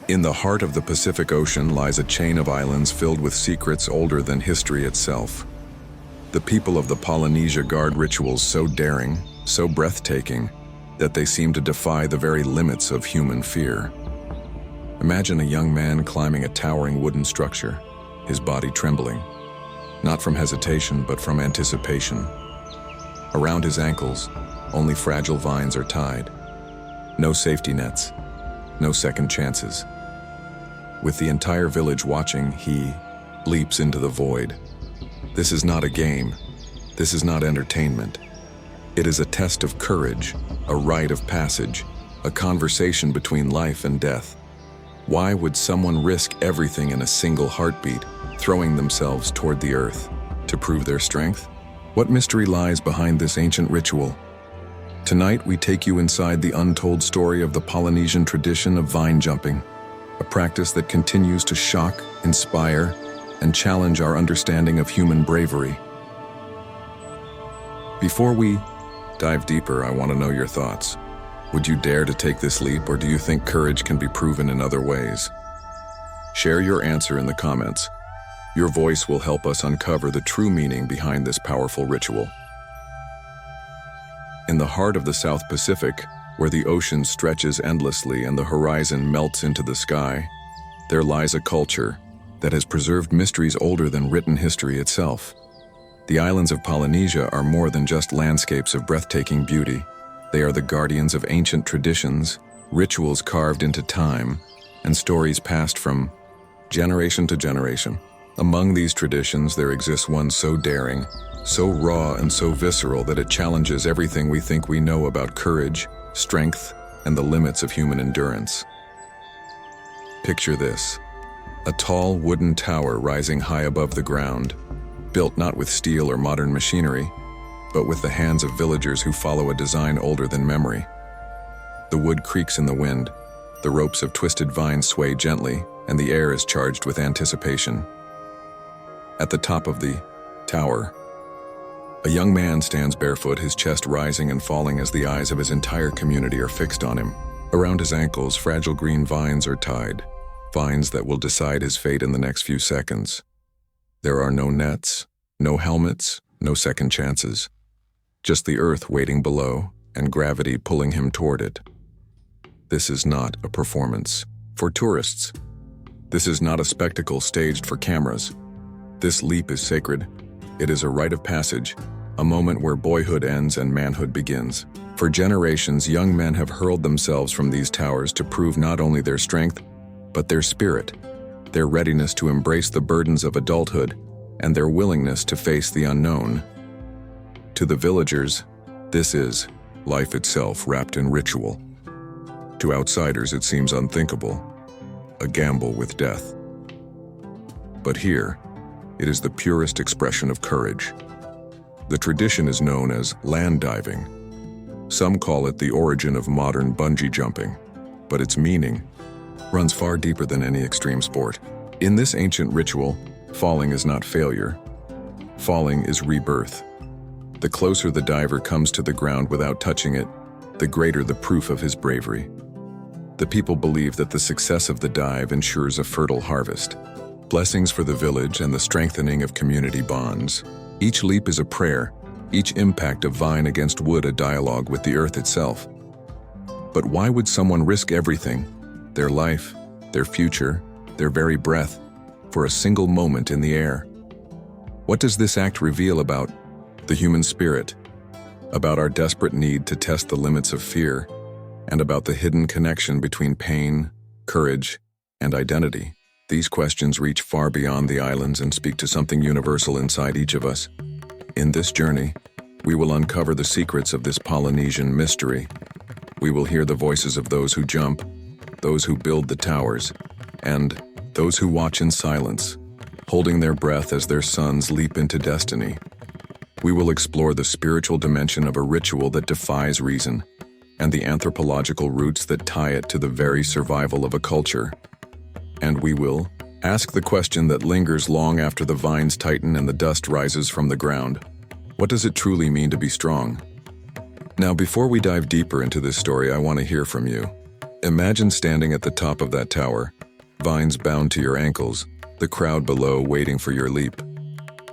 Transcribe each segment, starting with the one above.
In the heart of the Pacific Ocean lies a chain of islands filled with secrets older than history itself. The people of the Polynesia guard rituals so daring, so breathtaking, that they seem to defy the very limits of human fear. Imagine a young man climbing a towering wooden structure, his body trembling, not from hesitation but from anticipation. Around his ankles, only fragile vines are tied. No safety nets, no second chances. With the entire village watching, he leaps into the void. This is not a game. This is not entertainment. It is a test of courage, a rite of passage, a conversation between life and death. Why would someone risk everything in a single heartbeat, throwing themselves toward the earth to prove their strength? What mystery lies behind this ancient ritual? Tonight, we take you inside the untold story of the Polynesian tradition of vine jumping, a practice that continues to shock, inspire, and challenge our understanding of human bravery. Before we dive deeper, I want to know your thoughts. Would you dare to take this leap, or do you think courage can be proven in other ways? Share your answer in the comments. Your voice will help us uncover the true meaning behind this powerful ritual. In the heart of the South Pacific, where the ocean stretches endlessly and the horizon melts into the sky, there lies a culture that has preserved mysteries older than written history itself. The islands of Polynesia are more than just landscapes of breathtaking beauty. They are the guardians of ancient traditions, rituals carved into time, and stories passed from generation to generation. Among these traditions, there exists one so daring, so raw and so visceral that it challenges everything we think we know about courage, strength, and the limits of human endurance. Picture this: a tall wooden tower rising high above the ground, built not with steel or modern machinery, but with the hands of villagers who follow a design older than memory. The wood creaks in the wind, the ropes of twisted vines sway gently, and the air is charged with anticipation. At the top of the tower, a young man stands barefoot, his chest rising and falling as the eyes of his entire community are fixed on him. Around his ankles, fragile green vines are tied, vines that will decide his fate in the next few seconds. There are no nets, no helmets, no second chances. Just the earth waiting below and gravity pulling him toward it. This is not a performance for tourists. This is not a spectacle staged for cameras. This leap is sacred. It is a rite of passage, a moment where boyhood ends and manhood begins. For generations, young men have hurled themselves from these towers to prove not only their strength, but their spirit, their readiness to embrace the burdens of adulthood, and their willingness to face the unknown. To the villagers, this is life itself wrapped in ritual. To outsiders, it seems unthinkable, a gamble with death. But here, it is the purest expression of courage. The tradition is known as land diving. Some call it the origin of modern bungee jumping, but its meaning runs far deeper than any extreme sport. In this ancient ritual, falling is not failure. Falling is rebirth. The closer the diver comes to the ground without touching it, the greater the proof of his bravery. The people believe that the success of the dive ensures a fertile harvest, blessings for the village and the strengthening of community bonds. Each leap is a prayer, each impact of vine against wood a dialogue with the earth itself. But why would someone risk everything, their life, their future, their very breath, for a single moment in the air? What does this act reveal about the human spirit, about our desperate need to test the limits of fear, and about the hidden connection between pain, courage, and identity? These questions reach far beyond the islands and speak to something universal inside each of us. In this journey, we will uncover the secrets of this Polynesian mystery. We will hear the voices of those who jump, those who build the towers, and those who watch in silence, holding their breath as their sons leap into destiny. We will explore the spiritual dimension of a ritual that defies reason, and the anthropological roots that tie it to the very survival of a culture. And we will ask the question that lingers long after the vines tighten and the dust rises from the ground. What does it truly mean to be strong? Now, before we dive deeper into this story, I want to hear from you. Imagine standing at the top of that tower, vines bound to your ankles, the crowd below waiting for your leap.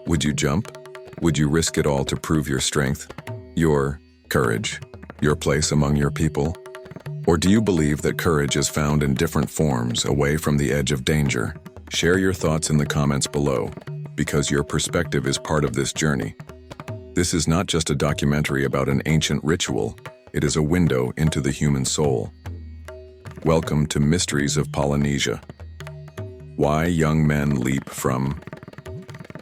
Would you jump? Would you risk it all to prove your strength, your courage, your place among your people? Or do you believe that courage is found in different forms away from the edge of danger? Share your thoughts in the comments below, because your perspective is part of this journey. This is not just a documentary about an ancient ritual, it is a window into the human soul. Welcome to Mysteries of Polynesia. Why young men leap from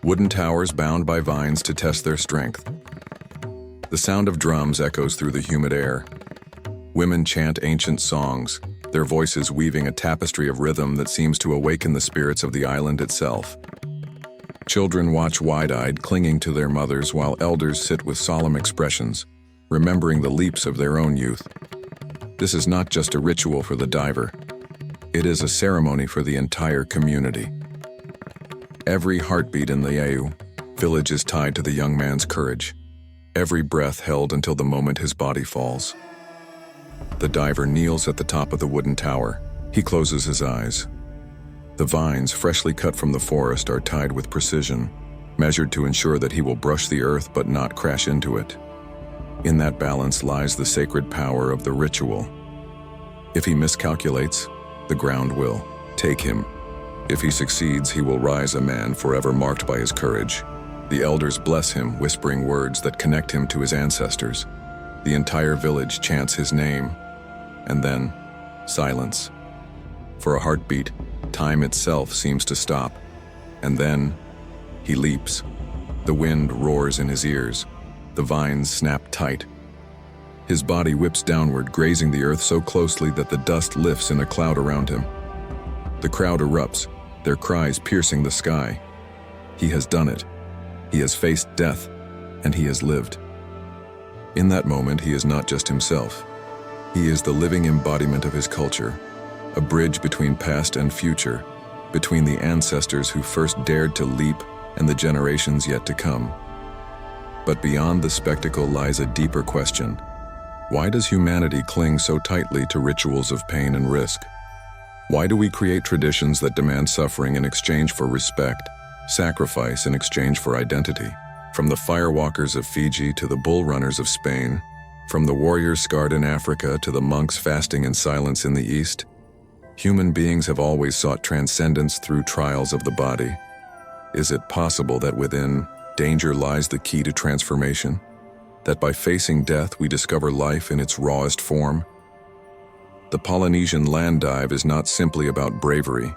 wooden towers bound by vines to test their strength. The sound of drums echoes through the humid air. Women chant ancient songs, their voices weaving a tapestry of rhythm that seems to awaken the spirits of the island itself. Children watch wide-eyed, clinging to their mothers, while elders sit with solemn expressions, remembering the leaps of their own youth. This is not just a ritual for the diver. It is a ceremony for the entire community. Every heartbeat in the Au village is tied to the young man's courage. Every breath held until the moment his body falls. The diver kneels at the top of the wooden tower. He closes his eyes. The vines, freshly cut from the forest, are tied with precision, measured to ensure that he will brush the earth but not crash into it. In that balance lies the sacred power of the ritual. If he miscalculates, the ground will take him. If he succeeds, he will rise a man forever marked by his courage. The elders bless him, whispering words that connect him to his ancestors. The entire village chants his name, and then silence. For a heartbeat, time itself seems to stop, and then he leaps. The wind roars in his ears. The vines snap tight. His body whips downward, grazing the earth so closely that the dust lifts in a cloud around him. The crowd erupts, their cries piercing the sky. He has done it. He has faced death, and he has lived. In that moment, he is not just himself. He is the living embodiment of his culture, a bridge between past and future, between the ancestors who first dared to leap and the generations yet to come. But beyond the spectacle lies a deeper question. Why does humanity cling so tightly to rituals of pain and risk? Why do we create traditions that demand suffering in exchange for respect, sacrifice in exchange for identity? From the firewalkers of Fiji to the bull runners of Spain, from the warriors scarred in Africa to the monks fasting in silence in the East, human beings have always sought transcendence through trials of the body. Is it possible that within danger lies the key to transformation? That by facing death we discover life in its rawest form? The Polynesian land dive is not simply about bravery.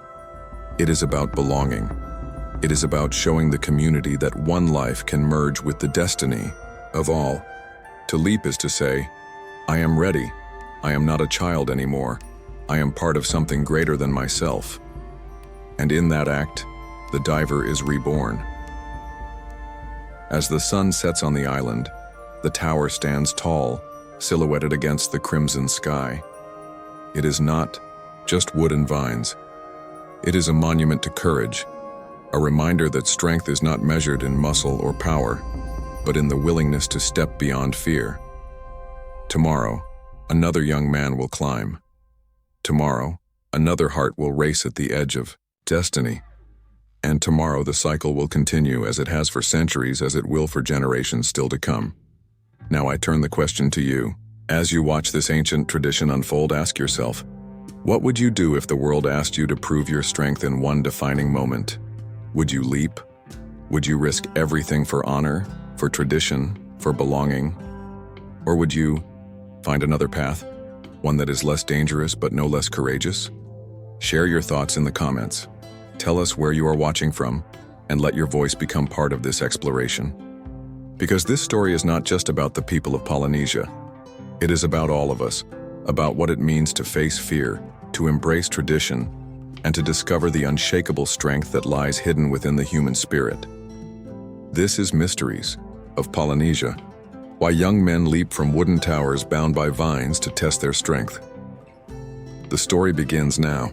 It is about belonging. It is about showing the community that one life can merge with the destiny of all. To leap is to say, I am ready. I am not a child anymore. I am part of something greater than myself. And in that act, the diver is reborn. As the sun sets on the island, the tower stands tall, silhouetted against the crimson sky. It is not just wood and vines. It is a monument to courage, a reminder that strength is not measured in muscle or power, but in the willingness to step beyond fear. Tomorrow, another young man will climb. Tomorrow, another heart will race at the edge of destiny. And tomorrow the cycle will continue as it has for centuries, as it will for generations still to come. Now I turn the question to you. As you watch this ancient tradition unfold, ask yourself, what would you do if the world asked you to prove your strength in one defining moment? Would you leap? Would you risk everything for honor, for tradition, for belonging? Or would you find another path, one that is less dangerous but no less courageous? Share your thoughts in the comments. Tell us where you are watching from, and let your voice become part of this exploration. Because this story is not just about the people of Polynesia. It is about all of us, about what it means to face fear, to embrace tradition, and to discover the unshakable strength that lies hidden within the human spirit. This is Mysteries of Polynesia, why young men leap from wooden towers bound by vines to test their strength. The story begins now.